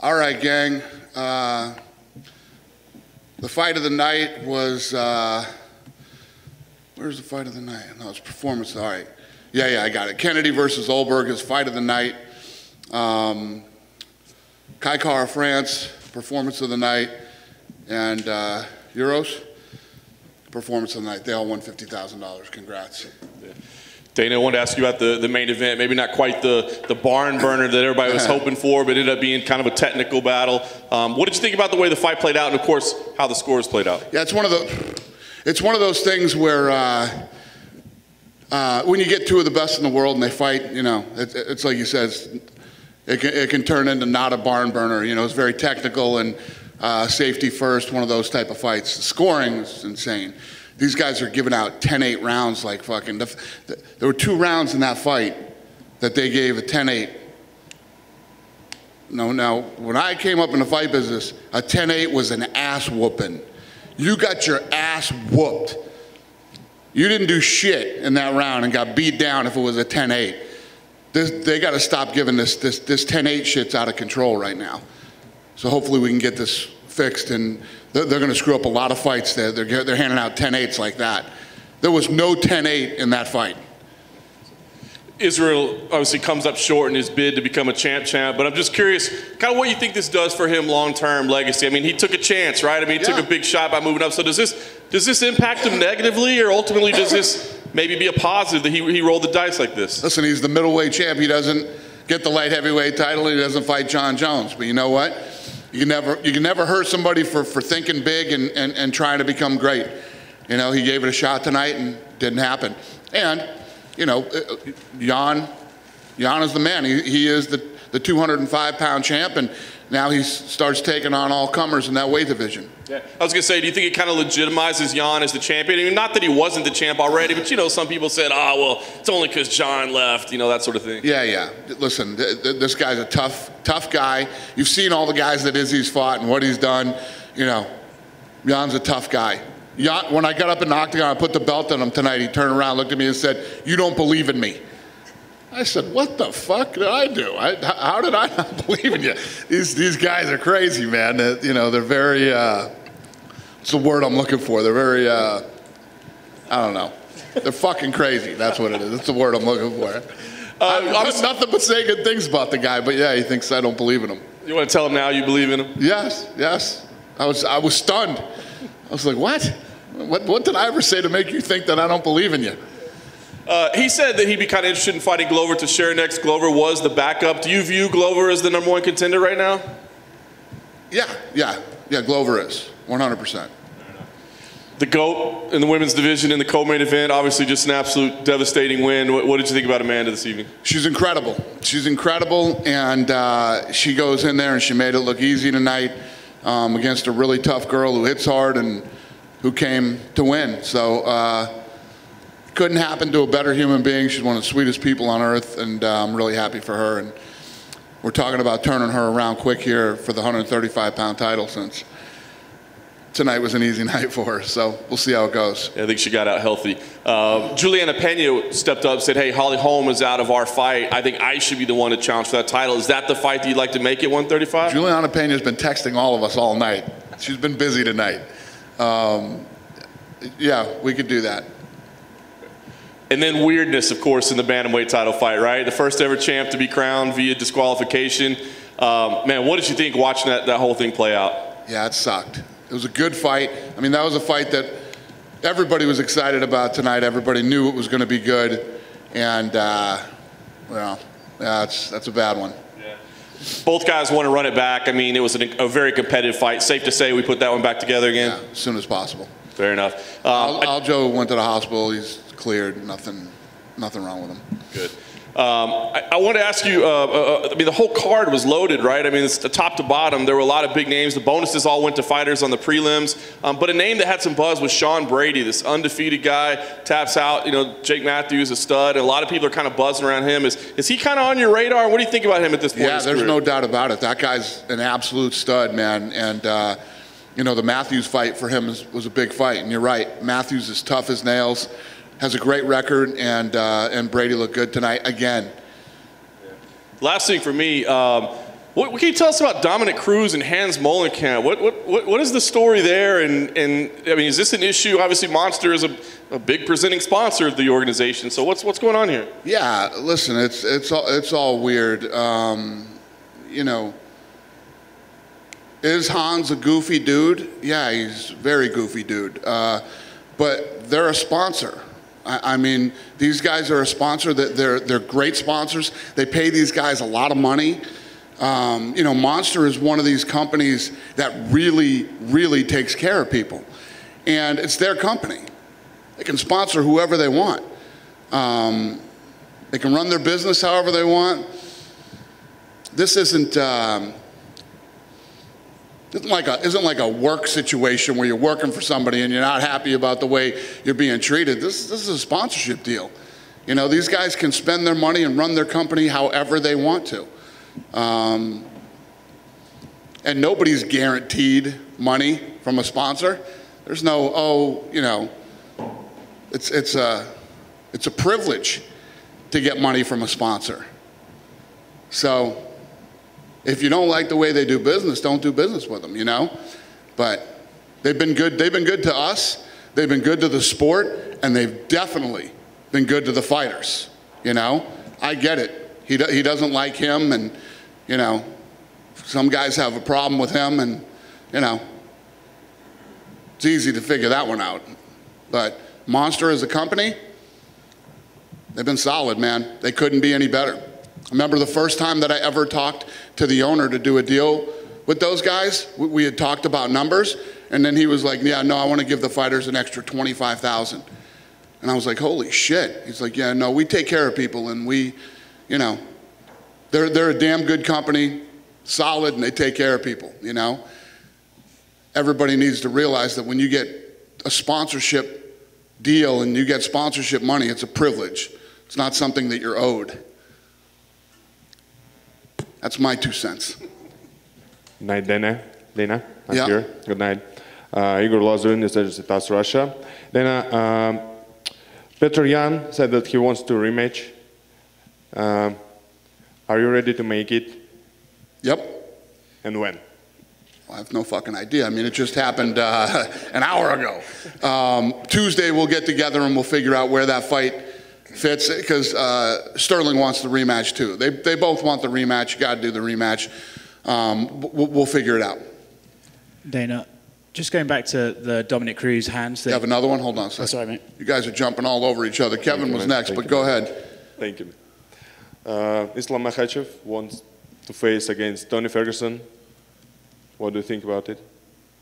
All right, gang. The fight of the night was, where's the fight of the night? No, it's performance. All right. Yeah, I got it. Kennedy versus Olberg is fight of the night. Kai Kara France, performance of the night. And Euros, performance of the night. They all won $50,000. Congrats. Yeah. Dana, I wanted to ask you about the main event. Maybe not quite the barn burner that everybody was hoping for, but it ended up being kind of a technical battle. What did you think about the way the fight played out, and of course, how the scores played out? Yeah, it's one of those things where when you get two of the best in the world and they fight, you know, it's like you said, it can turn into not a barn burner. You know, it's very technical and safety first, one of those type of fights. The scoring is insane. These guys are giving out 10-8 rounds like fucking. There were 2 rounds in that fight that they gave a 10-8. Now, when I came up in the fight business, a 10-8 was an ass whooping. You got your ass whooped. You didn't do shit in that round and got beat down if it was a 10-8. They got to stop giving this 10-8 shit's out of control right now. So hopefully we can get this fixed, and they're going to screw up a lot of fights. They're handing out 10-8s like that. There was no 10-8 in that fight. Israel obviously comes up short in his bid to become a champ, but I'm just curious, kind of what you think this does for him long-term legacy. I mean, he took a chance, right? I mean, he took a big shot by moving up. So does this impact him negatively, or ultimately does this maybe be a positive that he rolled the dice like this? Listen, he's the middleweight champ. He doesn't get the light heavyweight title. He doesn't fight Jon Jones. But you know what? You can never hurt somebody for thinking big and trying to become great. You know, he gave it a shot tonight and it didn't happen. And, you know, Jon is the man. He is the 205-pound champ, and now he starts taking on all comers in that weight division. Yeah. I was going to say, do you think it kind of legitimizes Jon as the champion? I mean, not that he wasn't the champ already, but, you know, some people said, oh, well, it's only because Jon left, you know, that sort of thing. Yeah. Listen, this guy's a tough guy. You've seen all the guys that Izzy's fought and what he's done. You know, Jon's a tough guy. When I got up in the octagon, I put the belt on him tonight. He turned around, looked at me and said, "You don't believe in me." I said, "What the fuck did I do? How did I not believe in you?" These guys are crazy, man. You know, they're very, it's the word I'm looking for. They're very, I don't know. They're fucking crazy. That's what it is. That's the word I'm looking for. I'm nothing but saying good things about the guy, but yeah, he thinks I don't believe in him. You want to tell him now you believe in him? Yes. I was stunned. I was like, what? What did I ever say to make you think that I don't believe in you? He said that he'd be kind of interested in fighting Glover to share next. Glover was the backup. Do you view Glover as the #1 contender right now? Yeah, Glover is, 100%. The GOAT in the women's division in the co-main event, obviously just an absolute devastating win. What did you think about Amanda this evening? She's incredible. And she goes in there and she made it look easy tonight against a really tough girl who hits hard and who came to win. So couldn't happen to a better human being. She's one of the sweetest people on earth, and I'm really happy for her. And we're talking about turning her around quick here for the 135-pound title, since tonight was an easy night for her. So we'll see how it goes. Yeah, I think she got out healthy. Juliana Pena stepped up and said, hey, Holly Holm is out of our fight. I think I should be the one to challenge for that title. Is that the fight that you'd like to make at 135? Juliana Pena has been texting all of us all night. She's been busy tonight. Yeah, we could do that. And then weirdness, of course, in the bantamweight title fight, right? The first ever champ to be crowned via disqualification. Man, what did you think watching that whole thing play out? Yeah, it sucked. It was a good fight. I mean, that was a fight that everybody was excited about tonight. Everybody knew it was going to be good. And, well, yeah, that's a bad one. Yeah. Both guys want to run it back. I mean, it was a very competitive fight. Safe to say we put that one back together again? Yeah, as soon as possible. Fair enough. Aljo went to the hospital. He's cleared. Nothing wrong with him. Good. I want to ask you, I mean, the whole card was loaded, right? I mean, it's the top to bottom. There were a lot of big names. The bonuses all went to fighters on the prelims. But a name that had some buzz was Sean Brady, this undefeated guy, taps out. You know, Jake Matthews, a stud. And a lot of people are kind of buzzing around him. Is he kind of on your radar? What do you think about him at this point? Yeah, there's no doubt about it. That guy's an absolute stud, man. And, you know, the Matthews fight for him was a big fight. And you're right. Matthews is tough as nails. Has a great record, and Brady looked good tonight again. Last thing for me, What can you tell us about Dominic Cruz and Hans Molenkamp? What is the story there? And I mean, is this an issue? Obviously, Monster is a big presenting sponsor of the organization. So what's going on here? Yeah, listen, it's all weird. You know, is Hans a goofy dude? Yeah, he's a very goofy dude. But they're a sponsor. I mean, these guys are a sponsor. They're great sponsors. They pay these guys a lot of money. You know, Monster is one of these companies that really takes care of people. And it's their company. They can sponsor whoever they want. They can run their business however they want. This isn't like a work situation where you're working for somebody and you're not happy about the way you're being treated. This is a sponsorship deal. You know, these guys can spend their money and run their company however they want to. And nobody's guaranteed money from a sponsor. There's no, oh, you know, it's a privilege to get money from a sponsor. So if you don't like the way they do business, don't do business with them, you know? But they've been good to us, they've been good to the sport, and they've definitely been good to the fighters, you know? I get it. He doesn't like him, and, you know, some guys have a problem with him, and, you know, it's easy to figure that one out. But Monster as a company, they've been solid, man. They couldn't be any better. I remember the first time that I ever talked to the owner to do a deal with those guys, we had talked about numbers, and then he was like, yeah, no, I want to give the fighters an extra $25,000. And I was like, holy shit. He's like, yeah, no, we take care of people, and we, you know, they're a damn good company, solid, and they take care of people, you know. Everybody needs to realize that when you get a sponsorship deal and you get sponsorship money, it's a privilege. It's not something that you're owed. That's my 2 cents. Good night, Dana. Dana, I'm Yeah. here. Good night. Igor Lazarin is at Russia. Dana, Petr Yan said that he wants to rematch. Are you ready to make it? Yep. And when? I have no fucking idea. I mean, it just happened an hour ago. Tuesday we'll get together and we'll figure out where that fight fits, because Sterling wants the rematch too. They both want the rematch. You got to do the rematch. We'll figure it out. Dana, just going back to the Dominic Cruz hands thing. You have another one? Hold on a second. Oh, sorry, mate. You guys are jumping all over each other. Kevin was next, but go ahead. Thank you. Islam Makhachev wants to face against Tony Ferguson. What do you think about it?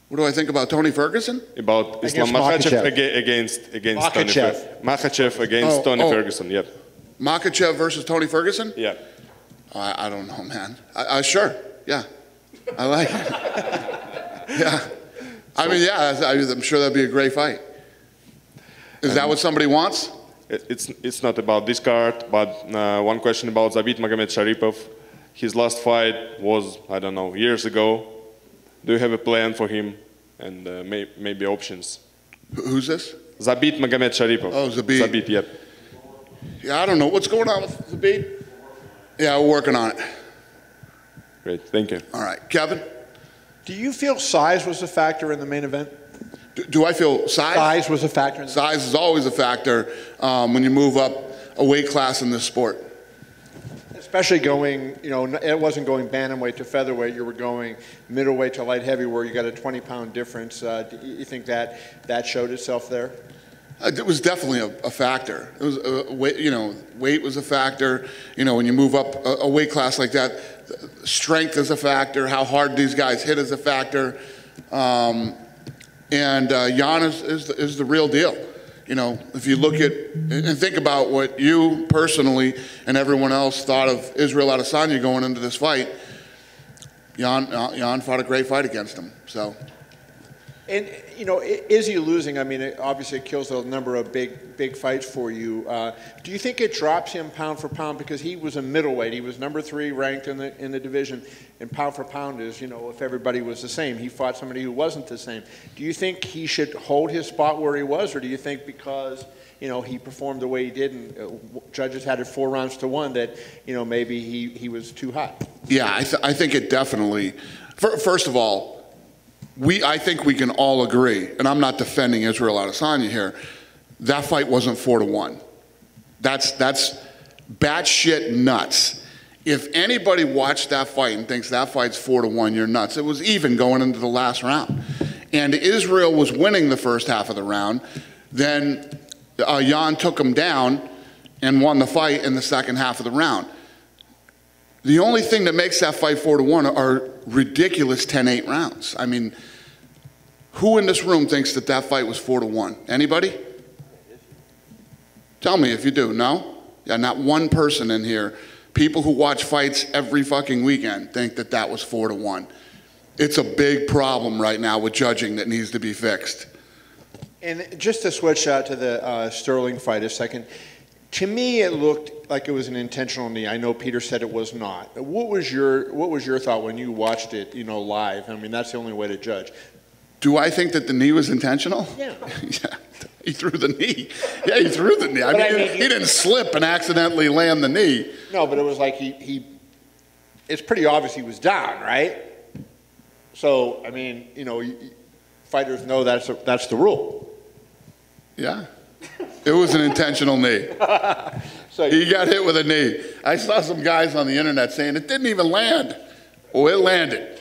What do I think about Tony Ferguson? About Islam Makhachev against Tony Ferguson. Makhachev against Tony Ferguson, yep. Makhachev versus Tony Ferguson? Yeah. I don't know, man. Sure, yeah. I like it. Yeah. I mean, yeah, I'm sure that'd be a great fight. Is that what somebody wants? It's not about this card, but one question about Zabit Magomedsharipov. His last fight was, I don't know, years ago. Do you have a plan for him and maybe options? Who's this? Zabit Magomedsharipov. Oh, Zabit. Zabit, yep. Yeah, I don't know. What's going on with Zabit? Yeah, we're working on it. Great, thank you. All right, Kevin? Do you feel size was a factor in the main event? Do I feel size? Size was a factor in the Size is always a factor when you move up a weight class in this sport. Especially going, you know, it wasn't going bantamweight to featherweight, you were going middleweight to light heavy where you got a 20-pound difference. Do you think that showed itself there? It was definitely a factor. It was weight, you know, weight was a factor. You know, when you move up a weight class like that, strength is a factor. How hard these guys hit is a factor. And Jan is the real deal. You know, if you look at and think about what you personally and everyone else thought of Israel Adesanya going into this fight, Jan fought a great fight against him. So And, you know, Izzy losing, I mean, obviously it kills a number of big fights for you. Do you think it drops him pound for pound? Because he was a middleweight. He was number 3 ranked in the division. And pound for pound is, you know, if everybody was the same. He fought somebody who wasn't the same. Do you think he should hold his spot where he was? Or do you think because, you know, he performed the way he did and judges had it 4 rounds to 1 that, you know, maybe he was too hot? Yeah, I think it definitely, first of all, I think we can all agree, and I'm not defending Israel Adesanya here, that fight wasn't 4-1. That's batshit nuts. If anybody watched that fight and thinks that fight's 4-1, you're nuts. It was even going into the last round. And Israel was winning the first half of the round. Then Jon took him down and won the fight in the second half of the round. The only thing that makes that fight 4-1 are ridiculous 10-8 rounds. I mean, who in this room thinks that that fight was 4-1? Anybody? Tell me if you do. No? Yeah, not one person in here. People who watch fights every fucking weekend think that that was 4-1. It's a big problem right now with judging that needs to be fixed. And just to switch out to the Sterling fight a second, to me it looked like it was an intentional knee. I know Peter said it was not. What was your thought when you watched it, you know, live? I mean, that's the only way to judge. Do I think that the knee was intentional? Yeah. Yeah. He threw the knee. Yeah, he threw the knee. I mean, he didn't slip and accidentally land the knee. No, but it was like it's pretty obvious he was down, right? So, I mean, you know, fighters know that's the rule. Yeah. It was an intentional knee. So He got hit with a knee. I saw some guys on the internet saying it didn't even land. Oh, it landed.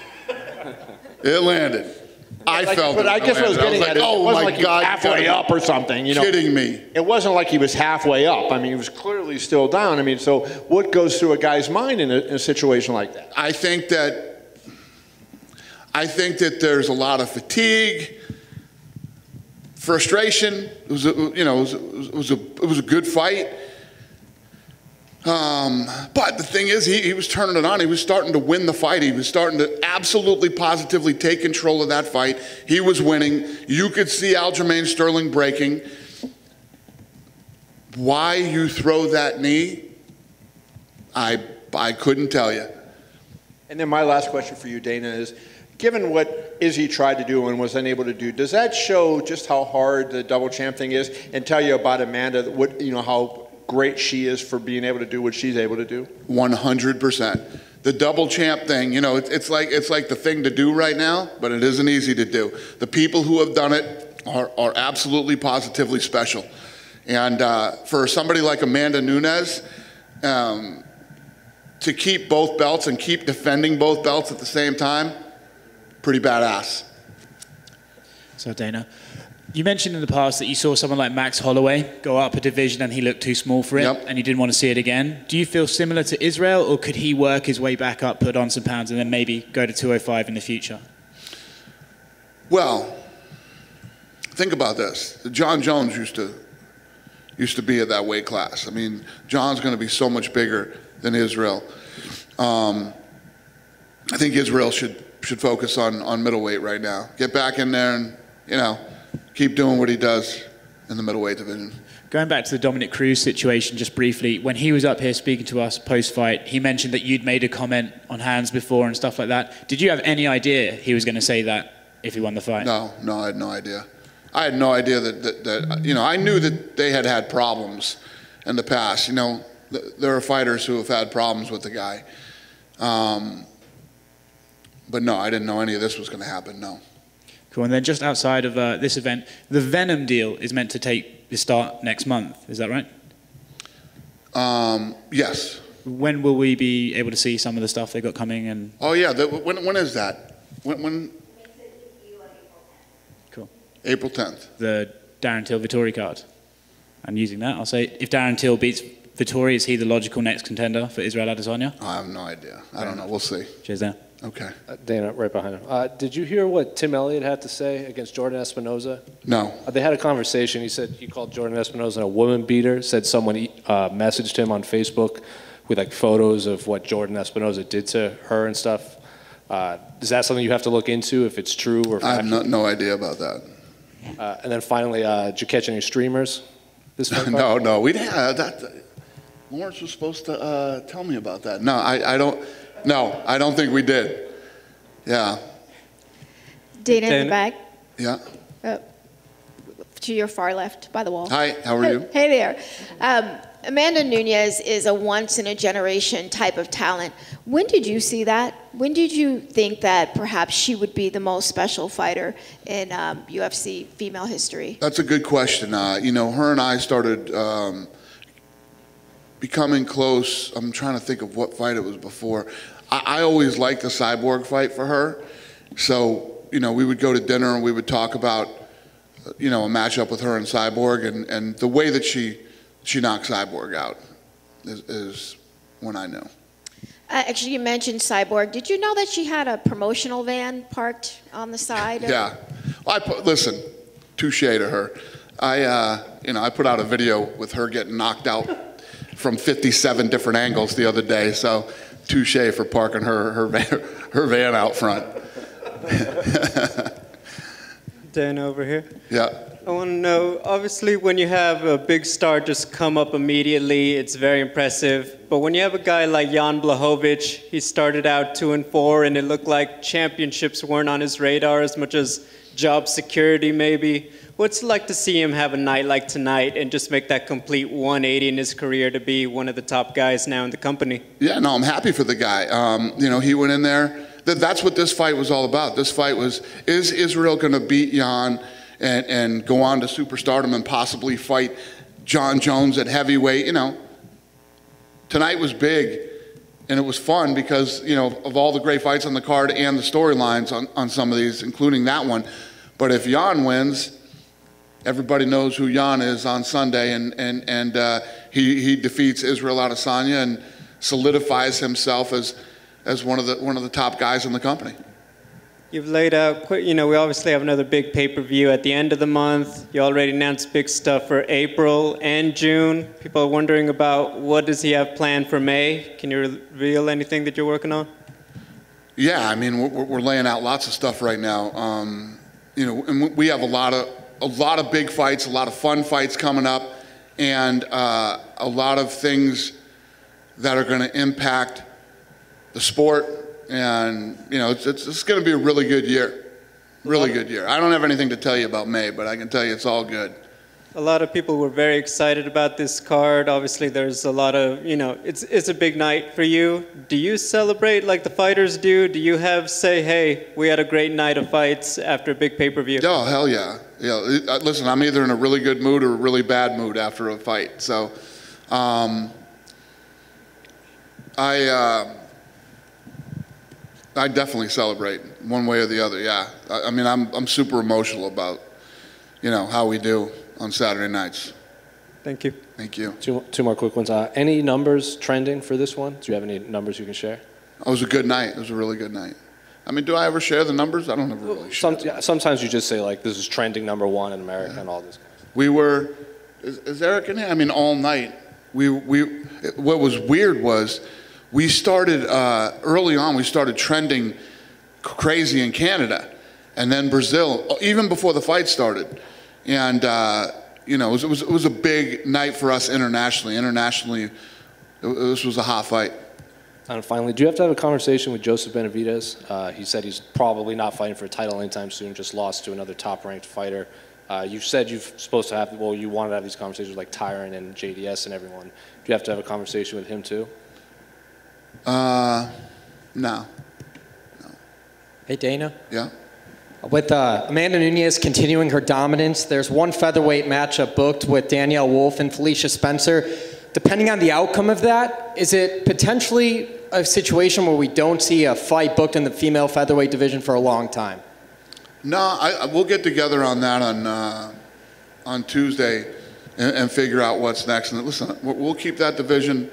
It landed. I felt it. But I guess what I was getting at is, oh it wasn't my like he was God, halfway up or something. You know, kidding me. It wasn't like he was halfway up. I mean, he was clearly still down. I mean, so what goes through a guy's mind in a situation like that? I think that there's a lot of fatigue, frustration. It was a good fight. But the thing is, he was turning it on. He was starting to win the fight. He was starting to absolutely, positively take control of that fight. He was winning. You could see Aljamain Sterling breaking. Why you throw that knee, I couldn't tell you. And then my last question for you, Dana, is given what Izzy tried to do and was unable to do, does that show just how hard the double champ thing is and tell you about Amanda, what, you know, how great she is for being able to do what she's able to do? 100%. The double champ thing, you know, it's like the thing to do right now, but it isn't easy to do. The people who have done it are absolutely positively special. And for somebody like Amanda Nunes, to keep both belts and keep defending both belts at the same time, pretty badass. So Dana, you mentioned in the past that you saw someone like Max Holloway go up a division and he looked too small for it, and you didn't want to see it again. Do you feel similar to Israel, or could he work his way back up, put on some pounds, and then maybe go to 205 in the future? Well, think about this. Jon Jones used to be at that weight class. I mean, John's going to be so much bigger than Israel. I think Israel should focus on middleweight right now. Get back in there and, you know, keep doing what he does in the middleweight division. Going back to the Dominic Cruz situation just briefly, when he was up here speaking to us post-fight, he mentioned that you'd made a comment on hands before and stuff like that. Did you have any idea he was going to say that if he won the fight? No, I had no idea. I had no idea that you know, I knew that they had problems in the past. You know, there are fighters who have had problems with the guy. But no, I didn't know any of this was going to happen, no. Cool. And then just outside of this event, the Venom deal is meant to start next month. Is that right? Yes. When will we be able to see some of the stuff they got coming? And oh yeah, when is that? When? Cool. April 10th. The Darren Till Vittori card. And using that, I'll say, if Darren Till beats Vittori, is he the logical next contender for Israel Adesanya? I have no idea. I don't know. We'll see. Cheers, Dan. Okay. Dana, right behind him. Did you hear what Tim Elliott had to say against Jordan Espinoza? No. They had a conversation. He said he called Jordan Espinoza a woman beater. Said someone messaged him on Facebook with like photos of what Jordan Espinoza did to her and stuff. Is that something you have to look into if it's true or I have no idea about that. And then finally, did you catch any streamers this fight? No, we didn't. Lawrence was supposed to tell me about that. No, I don't. No, I don't think we did. Yeah. Dana in the back. Yeah. To your far left by the wall. Hi, how are you? Hey there. Amanda Nunes is a once-in-a-generation type of talent. When did you see that? When did you think that perhaps she would be the most special fighter in UFC female history? That's a good question. You know, her and I started becoming close. I'm trying to think of what fight it was before. I always liked the Cyborg fight for her. So, you know, we would go to dinner and we would talk about, you know, a matchup with her and Cyborg, and the way that she knocked Cyborg out is when I knew. Actually, you mentioned Cyborg. Did you know that she had a promotional van parked on the side? Yeah. Listen, touche to her. You know, I put out a video with her getting knocked out from 57 different angles the other day, so touche for parking her van out front. Dan over here. Yeah. I want to know, obviously when you have a big star just come up immediately, it's very impressive. But when you have a guy like Jan Blachowicz, he started out 2-4 and it looked like championships weren't on his radar as much as job security maybe. What's it like to see him have a night like tonight and just make that complete 180 in his career to be one of the top guys now in the company? Yeah, no, I'm happy for the guy. You know, he went in there. That's what this fight was all about. This fight was, is Israel going to beat Jan and go on to superstardom and possibly fight Jon Jones at heavyweight? You know, tonight was big, and it was fun because, you know, of all the great fights on the card and the storylines on some of these, including that one. But if Jan wins, everybody knows who Jan is on Sunday, and he defeats Israel Adesanya and solidifies himself as one of the top guys in the company. You've laid out, you know, we obviously have another big pay-per-view at the end of the month. You already announced big stuff for April and June. People are wondering about what does he have planned for May. Can you reveal anything that you're working on? Yeah, I mean, we're laying out lots of stuff right now. You know, and we have a lot of big fights, a lot of fun fights coming up, and a lot of things that are going to impact the sport. And, you know, it's going to be a really good year. Really good year. I don't have anything to tell you about May, but I can tell you it's all good. A lot of people were very excited about this card. Obviously, there's a lot of, you know, it's a big night for you. Do you celebrate like the fighters do? Do you say, hey, we had a great night of fights after a big pay-per-view? Oh, hell yeah. Yeah. Listen, I'm either in a really good mood or a really bad mood after a fight. So, I definitely celebrate one way or the other. Yeah, I mean, I'm super emotional about, you know, how we do on Saturday nights. Thank you. Thank you. Two more quick ones. Any numbers trending for this one? Do you have any numbers you can share? It was a good night. It was a really good night. I mean, do I ever share the numbers? I don't ever really share. Sometimes you just say like this is trending #1 in America and all this. We were, is Eric in here? I mean, all night. What was weird was, we started, early on, we started trending crazy in Canada, and then Brazil, even before the fight started. And, you know, it was a big night for us internationally. Internationally, this was a hot fight. And finally, do you have to have a conversation with Joseph Benavidez? He said he's probably not fighting for a title anytime soon, just lost to another top-ranked fighter. You said you wanted to have these conversations with like Tyron and JDS and everyone. Do you have to have a conversation with him too? No. Hey, Dana. Yeah? With Amanda Nunes continuing her dominance, there's one featherweight matchup booked with Danielle Wolf and Felicia Spencer. Depending on the outcome of that, is it potentially a situation where we don't see a fight booked in the female featherweight division for a long time? No, we'll get together on that on Tuesday and figure out what's next. And listen, we'll keep that division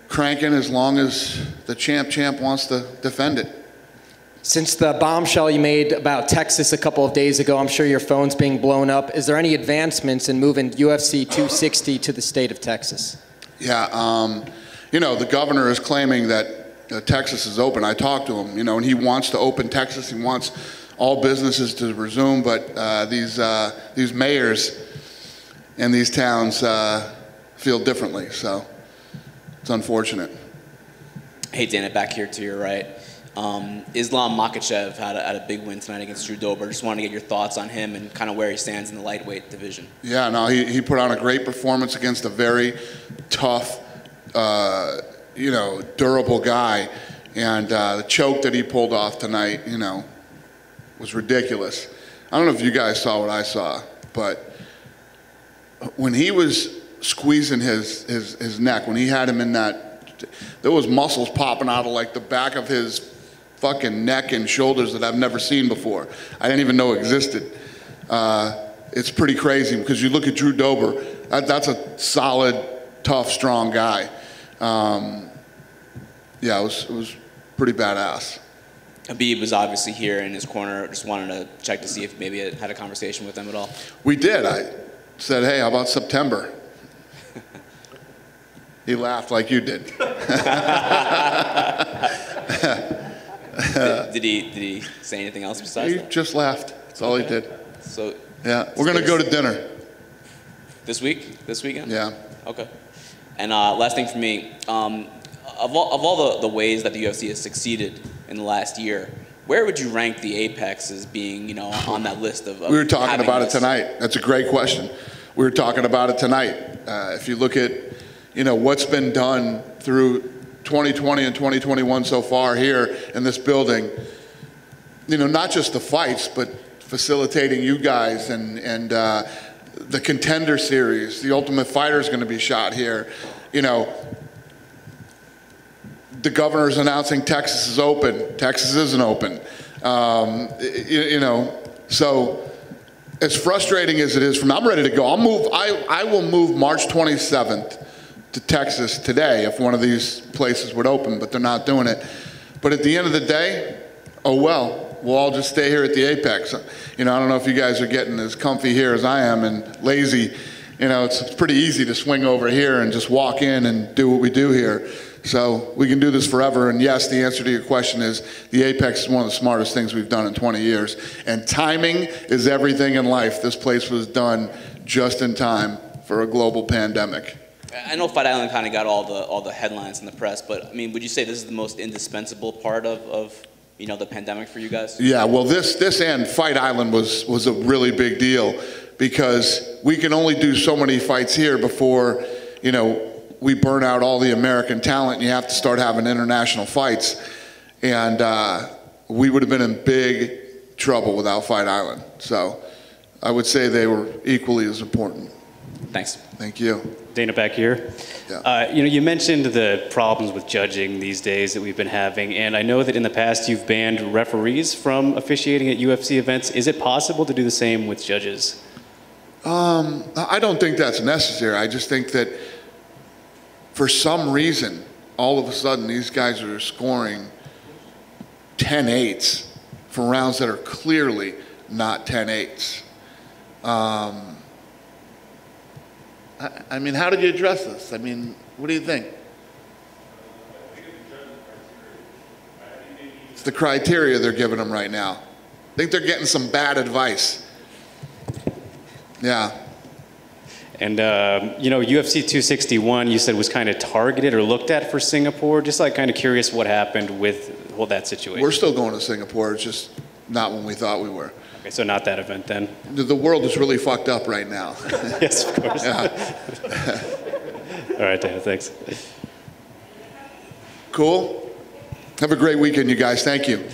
cranking as long as the champ wants to defend it. Since the bombshell you made about Texas a couple of days ago, I'm sure your phone's being blown up. Is there any advancements in moving UFC 260 to the state of Texas? Yeah, you know, the governor is claiming that Texas is open. I talked to him, and he wants to open Texas. He wants all businesses to resume, but these mayors in these towns feel differently. So it's unfortunate. Hey, Dana, back here to your right. Islam Makhachev had a big win tonight against Drew Dober. Just wanted to get your thoughts on him and kind of where he stands in the lightweight division. Yeah, no, he put on a great performance against a very tough, durable guy. And the choke that he pulled off tonight, was ridiculous. I don't know if you guys saw what I saw, but when he was squeezing his neck, when he had him in that, there was muscles popping out of like the back of his fucking neck and shoulders that I've never seen before. I didn't even know existed. It's pretty crazy because you look at Drew Dober, that's a solid, tough, strong guy. Yeah, it was pretty badass. Habib was obviously here in his corner. Just wanted to check to see if maybe I had a conversation with him at all. We did. I said, hey, how about September? He laughed like you did. Did he say anything else besides that? He just laughed. That's all he did. So yeah, we're gonna go to dinner. This week? This weekend? Yeah. Okay. And last thing for me, of all the ways that the UFC has succeeded in the last year, where would you rank the Apex as being, on that list of we were talking about it tonight. That's a great question. We were talking about it tonight. If you look at, what's been done through 2020 and 2021 so far here in this building, not just the fights, but facilitating you guys and the Contender Series, the Ultimate Fighter is going to be shot here. The governor's announcing Texas is open. Texas isn't open. So as frustrating as it is, I'm ready to go. I will move March 27th to Texas today if one of these places would open, but they're not doing it. But at the end of the day, oh well, we'll all just stay here at the Apex. I don't know if you guys are getting as comfy here as I am and lazy. It's pretty easy to swing over here and just walk in and do what we do here. So we can do this forever. And yes, the answer to your question is the Apex is one of the smartest things we've done in 20 years. And timing is everything in life. This place was done just in time for a global pandemic. I know Fight Island kind of got all the headlines in the press, but would you say this is the most indispensable part of the pandemic for you guys? Yeah, well, this and Fight Island was a really big deal because we can only do so many fights here before, we burn out all the American talent and you have to start having international fights. And we would have been in big trouble without Fight Island. So I would say they were equally as important. Thanks. Thank you. Dana, back here. Yeah. You mentioned the problems with judging these days that we've been having, and I know that in the past you've banned referees from officiating at UFC events. Is it possible to do the same with judges? I don't think that's necessary. I just think that for some reason, all of a sudden, these guys are scoring 10-8s for rounds that are clearly not 10-8s. How did you address this? What do you think? It's the criteria they're giving them right now. I think they're getting some bad advice. Yeah. And, UFC 261, you said was kind of targeted or looked at for Singapore. Just kind of curious what happened with that situation. We're still going to Singapore. It's just not when we thought we were. Okay, so not that event then. The world is really fucked up right now. Yes, of course. Yeah. All right, Dana, thanks. Cool. Have a great weekend, you guys. Thank you.